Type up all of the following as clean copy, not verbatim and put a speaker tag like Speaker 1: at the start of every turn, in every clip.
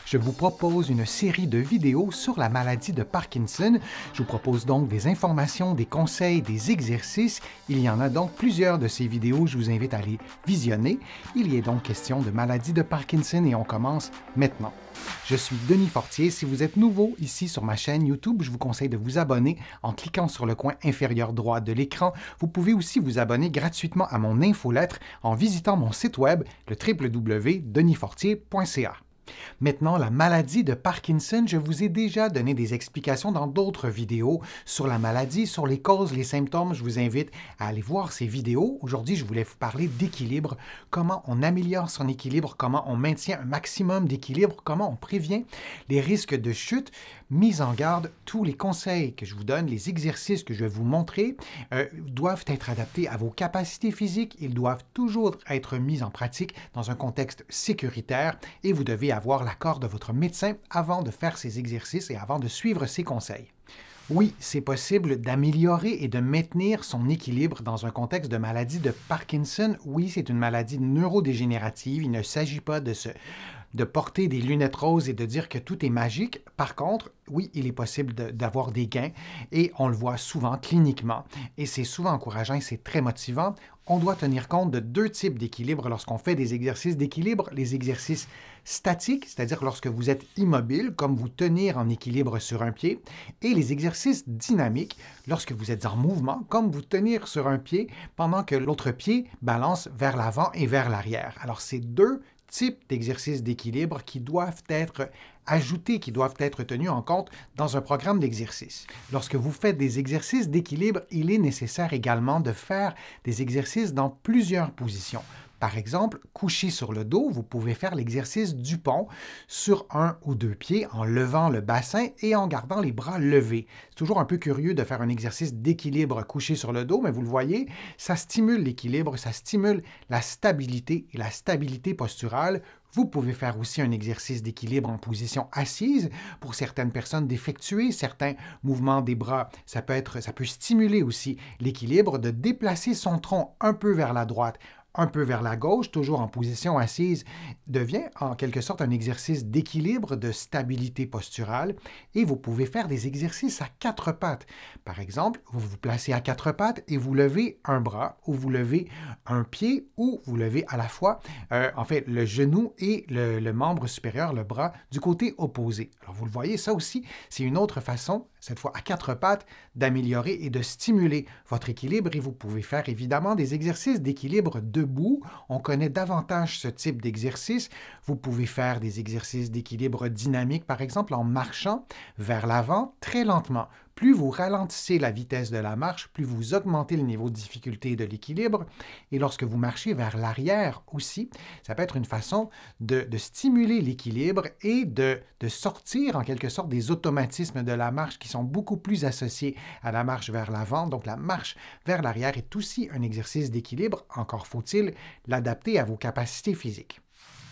Speaker 1: je vous propose une série de vidéos sur la maladie de Parkinson. Je vous propose donc des informations, des conseils, des exercices. Il y en a donc plusieurs de ces vidéos, je vous invite à les visionner. Il y est donc question de maladie de Parkinson et on commence maintenant. Je suis Denis Fortier. Si vous êtes nouveau ici sur ma chaîne YouTube, je vous conseille de vous abonner en cliquant sur le coin inférieur droit de l'écran. Vous pouvez aussi vous abonner gratuitement à mon infolettre en visitant mon site web, le www.denisfortier.ca. Maintenant, la maladie de Parkinson, je vous ai déjà donné des explications dans d'autres vidéos sur la maladie, sur les causes, les symptômes. Je vous invite à aller voir ces vidéos. Aujourd'hui, je voulais vous parler d'équilibre, comment on améliore son équilibre, comment on maintient un maximum d'équilibre, comment on prévient les risques de chute. Mise en garde, tous les conseils que je vous donne, les exercices que je vais vous montrer doivent être adaptés à vos capacités physiques. Ils doivent toujours être mis en pratique dans un contexte sécuritaire et vous devez avoir l'accord de votre médecin avant de faire ces exercices et avant de suivre ces conseils. Oui, c'est possible d'améliorer et de maintenir son équilibre dans un contexte de maladie de Parkinson. Oui, c'est une maladie neurodégénérative. Il ne s'agit pas de porter des lunettes roses et de dire que tout est magique. Par contre, oui, il est possible d'avoir des gains et on le voit souvent cliniquement et c'est souvent encourageant et c'est très motivant. On doit tenir compte de deux types d'équilibre lorsqu'on fait des exercices d'équilibre. Les exercices statiques, c'est-à-dire lorsque vous êtes immobile, comme vous tenir en équilibre sur un pied, et les exercices dynamiques, lorsque vous êtes en mouvement, comme vous tenir sur un pied pendant que l'autre pied balance vers l'avant et vers l'arrière. Alors, c'est deux types d'exercices d'équilibre qui doivent être ajoutés, qui doivent être tenus en compte dans un programme d'exercice. Lorsque vous faites des exercices d'équilibre, il est nécessaire également de faire des exercices dans plusieurs positions. Par exemple, couché sur le dos, vous pouvez faire l'exercice du pont sur un ou deux pieds en levant le bassin et en gardant les bras levés. C'est toujours un peu curieux de faire un exercice d'équilibre couché sur le dos, mais vous le voyez, ça stimule l'équilibre, ça stimule la stabilité et la stabilité posturale. Vous pouvez faire aussi un exercice d'équilibre en position assise. Pour certaines personnes d'effectuer certains mouvements des bras, ça peut stimuler aussi l'équilibre, de déplacer son tronc un peu vers la droite, un peu vers la gauche, toujours en position assise, devient en quelque sorte un exercice d'équilibre, de stabilité posturale et vous pouvez faire des exercices à quatre pattes. Par exemple, vous vous placez à quatre pattes et vous levez un bras ou vous levez un pied ou vous levez à la fois le genou et le membre supérieur, le bras, du côté opposé. Alors vous le voyez, ça aussi, c'est une autre façon, cette fois à quatre pattes, d'améliorer et de stimuler votre équilibre et vous pouvez faire évidemment des exercices d'équilibre debout. On connaît davantage ce type d'exercice. Vous pouvez faire des exercices d'équilibre dynamique, par exemple en marchant vers l'avant très lentement. Plus vous ralentissez la vitesse de la marche, plus vous augmentez le niveau de difficulté de l'équilibre. Et lorsque vous marchez vers l'arrière aussi, ça peut être une façon de stimuler l'équilibre et de sortir en quelque sorte des automatismes de la marche qui sont beaucoup plus associés à la marche vers l'avant. Donc la marche vers l'arrière est aussi un exercice d'équilibre. Encore faut-il l'adapter à vos capacités physiques.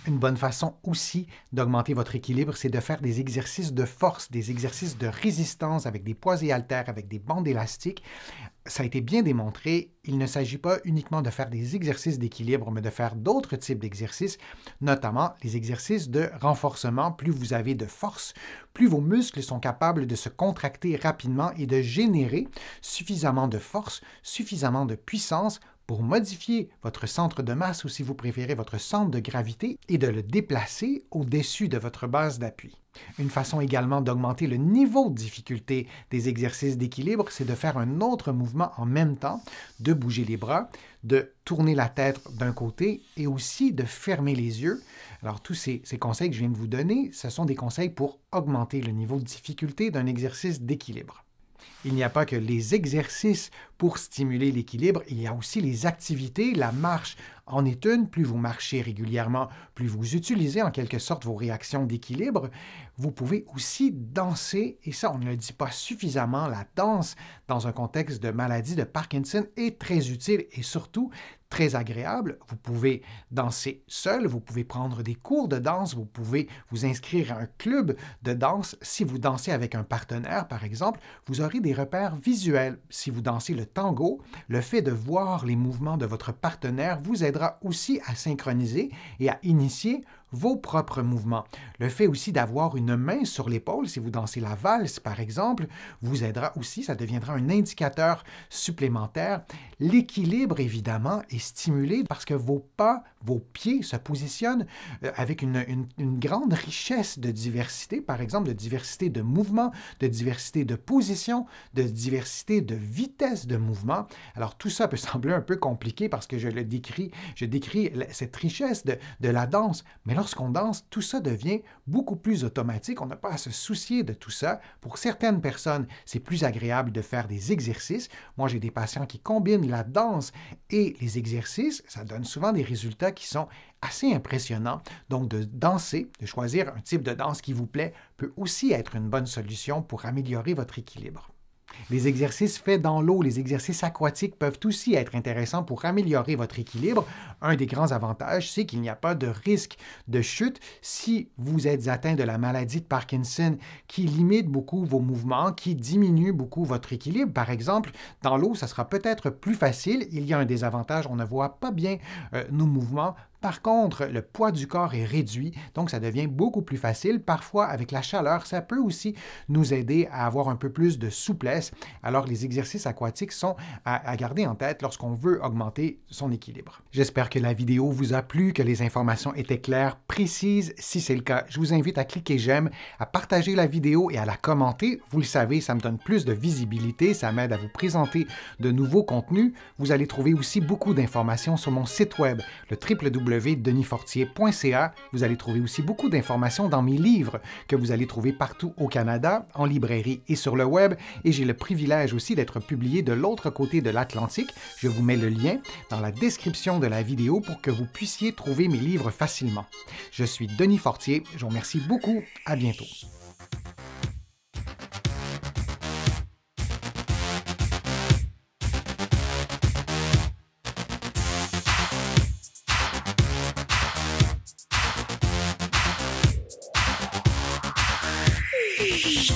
Speaker 1: Une bonne façon aussi d'augmenter votre équilibre, c'est de faire des exercices de force, des exercices de résistance avec des poids et haltères, avec des bandes élastiques. Ça a été bien démontré, il ne s'agit pas uniquement de faire des exercices d'équilibre, mais de faire d'autres types d'exercices, notamment les exercices de renforcement. Plus vous avez de force, plus vos muscles sont capables de se contracter rapidement et de générer suffisamment de force, suffisamment de puissance pour modifier votre centre de masse ou si vous préférez votre centre de gravité et de le déplacer au-dessus de votre base d'appui. Une façon également d'augmenter le niveau de difficulté des exercices d'équilibre, c'est de faire un autre mouvement en même temps, de bouger les bras, de tourner la tête d'un côté et aussi de fermer les yeux. Alors tous ces conseils que je viens de vous donner, ce sont des conseils pour augmenter le niveau de difficulté d'un exercice d'équilibre. Il n'y a pas que les exercices pour stimuler l'équilibre, il y a aussi les activités. La marche en est une. Plus vous marchez régulièrement, plus vous utilisez en quelque sorte vos réactions d'équilibre. Vous pouvez aussi danser, et ça on ne le dit pas suffisamment, la danse dans un contexte de maladie de Parkinson est très utile et surtout très agréable. Vous pouvez danser seul, vous pouvez prendre des cours de danse, vous pouvez vous inscrire à un club de danse. Si vous dansez avec un partenaire, par exemple, vous aurez des repères visuels. Si vous dansez le tango, le fait de voir les mouvements de votre partenaire vous aidera aussi à synchroniser et à initier vos propres mouvements. Le fait aussi d'avoir une main sur l'épaule, si vous dansez la valse par exemple, vous aidera aussi, ça deviendra un indicateur supplémentaire. L'équilibre évidemment est stimulé parce que vos pas, vos pieds se positionnent avec une grande richesse de diversité, par exemple de diversité de mouvements, de diversité de position, de diversité de vitesse de mouvement. Alors tout ça peut sembler un peu compliqué parce que je décris cette richesse de la danse, mais lorsqu'on danse, tout ça devient beaucoup plus automatique. On n'a pas à se soucier de tout ça. Pour certaines personnes, c'est plus agréable de faire des exercices. Moi, j'ai des patients qui combinent la danse et les exercices. Ça donne souvent des résultats qui sont assez impressionnants. Donc, de danser, de choisir un type de danse qui vous plaît, peut aussi être une bonne solution pour améliorer votre équilibre. Les exercices faits dans l'eau, les exercices aquatiques peuvent aussi être intéressants pour améliorer votre équilibre. Un des grands avantages, c'est qu'il n'y a pas de risque de chute si vous êtes atteint de la maladie de Parkinson qui limite beaucoup vos mouvements, qui diminue beaucoup votre équilibre. Par exemple, dans l'eau, ça sera peut-être plus facile. Il y a un désavantage, on ne voit pas bien nos mouvements. Par contre, le poids du corps est réduit, donc ça devient beaucoup plus facile. Parfois, avec la chaleur, ça peut aussi nous aider à avoir un peu plus de souplesse. Alors, les exercices aquatiques sont à garder en tête lorsqu'on veut augmenter son équilibre. J'espère que la vidéo vous a plu, que les informations étaient claires, précises. Si c'est le cas, je vous invite à cliquer j'aime, à partager la vidéo et à la commenter. Vous le savez, ça me donne plus de visibilité, ça m'aide à vous présenter de nouveaux contenus. Vous allez trouver aussi beaucoup d'informations sur mon site web, le www.denisfortier.ca. Vous allez trouver aussi beaucoup d'informations dans mes livres que vous allez trouver partout au Canada, en librairie et sur le web. Et j'ai le privilège aussi d'être publié de l'autre côté de l'Atlantique. Je vous mets le lien dans la description de la vidéo pour que vous puissiez trouver mes livres facilement. Je suis Denis Fortier. Je vous remercie beaucoup. À bientôt. Shh.